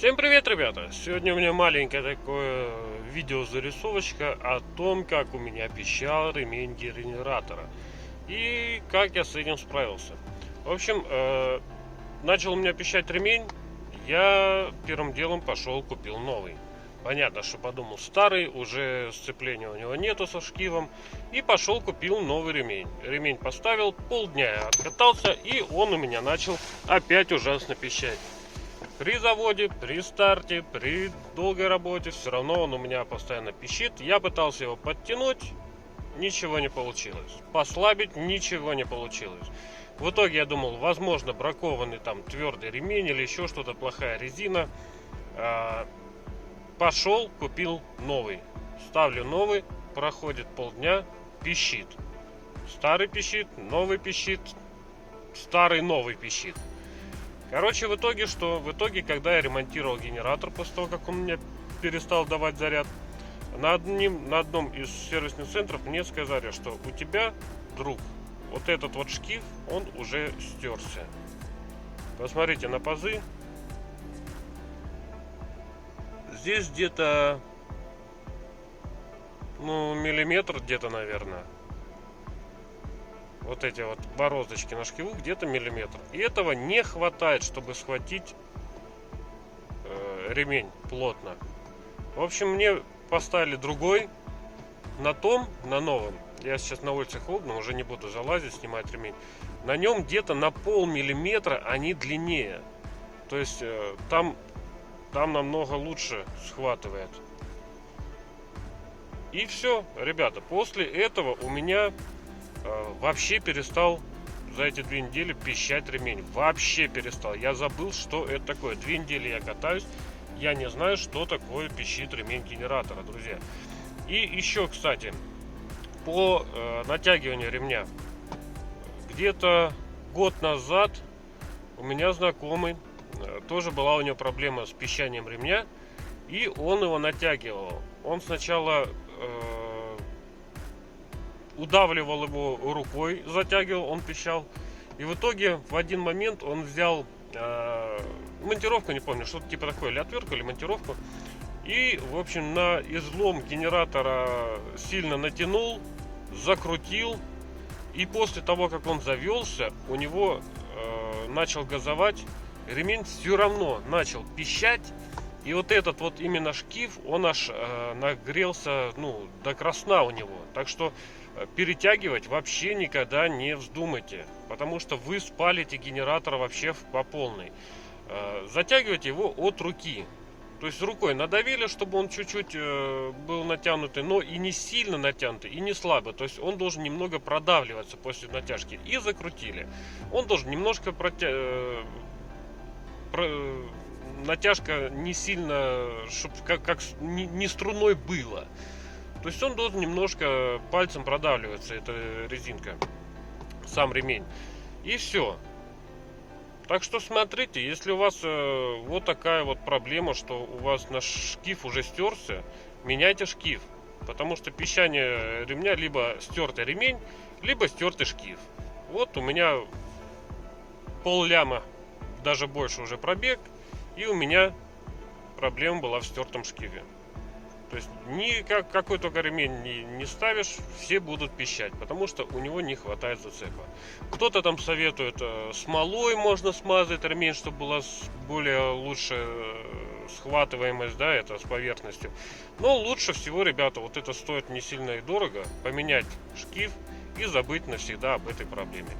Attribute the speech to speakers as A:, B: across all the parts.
A: Всем привет, ребята! Сегодня у меня маленькое такое видеозарисовочка о том, как у меня пищал ремень генератора и как я с этим справился. В общем, начал у меня пищать ремень, я первым делом пошел купил новый. Понятно, что подумал, старый, уже сцепления у него нету со шкивом, и пошел купил новый ремень. Ремень поставил, полдня я откатался, и он у меня начал опять ужасно пищать. При заводе, при старте, при долгой работе все равно он у меня постоянно пищит. Я пытался его подтянуть, ничего не получилось. Послабить, ничего не получилось. В итоге я думал, возможно, бракованный там твердый ремень или еще что-то, плохая резина. Пошел, купил новый. Ставлю новый, проходит полдня, пищит. Старый пищит, новый пищит, старый новый пищит. Короче, в итоге что? В итоге, когда я ремонтировал генератор, после того, как он мне перестал давать заряд, на одном из сервисных центров мне сказали, что у тебя, друг, вот этот вот шкив, он уже стерся. Посмотрите на пазы. Здесь где-то, миллиметр где-то, наверное. Вот эти вот бороздочки на шкиву где-то миллиметр. И этого не хватает, чтобы схватить ремень плотно. В общем, мне поставили другой. На новом. Я сейчас на улице холодно, уже не буду залазить, снимать ремень. На нем где-то на полмиллиметра они длиннее. То есть там намного лучше схватывает. И все, ребята. После этого у меня вообще перестал за эти 2 недели пищать ремень. Вообще перестал. Я забыл, что это такое. 2 недели я катаюсь. Я не знаю, что такое пищит ремень генератора, друзья. И еще, кстати, по натягиванию ремня. Где-то год назад у меня знакомый, тоже была у него проблема с пищанием ремня. И он его натягивал. Он сначала удавливал его рукой, затягивал, он пищал. И в итоге в один момент он взял монтировку, не помню, что-то типа такое, или отвертку, или монтировку. И, в общем, на излом генератора сильно натянул, закрутил. И после того, как он завелся, у него начал газовать. Ремень все равно начал пищать. И вот этот вот именно шкив, он аж нагрелся, до красна у него. Так что перетягивать вообще никогда не вздумайте, потому что вы спалите генератор вообще по полной. Затягивайте его от руки. То есть рукой надавили, чтобы он чуть-чуть был натянутый, но и не сильно натянутый, и не слабо. То есть он должен немного продавливаться после натяжки. И закрутили. Он должен немножко натяжка не сильно, чтобы как не струной было. То есть он должен немножко пальцем продавливаться, эта резинка, сам ремень. И все. Так что смотрите, если у вас вот такая вот проблема, что у вас наш шкив уже стерся, меняйте шкив. Потому что пищание ремня либо стертый ремень, либо стертый шкив. Вот у меня пол-ляма, даже больше уже пробег. И у меня проблема была в стертом шкиве. То есть какой только ремень не ставишь, все будут пищать, потому что у него не хватает зацепа. Кто-то там советует смолой можно смазать ремень, чтобы была более лучше схватываемость, это с поверхностью. Но лучше всего, ребята, вот это стоит не сильно и дорого, поменять шкив и забыть навсегда об этой проблеме.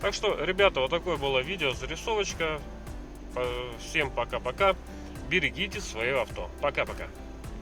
A: Так что, ребята, вот такое было видео, зарисовочка. Всем пока-пока. Берегите свое авто. Пока-пока.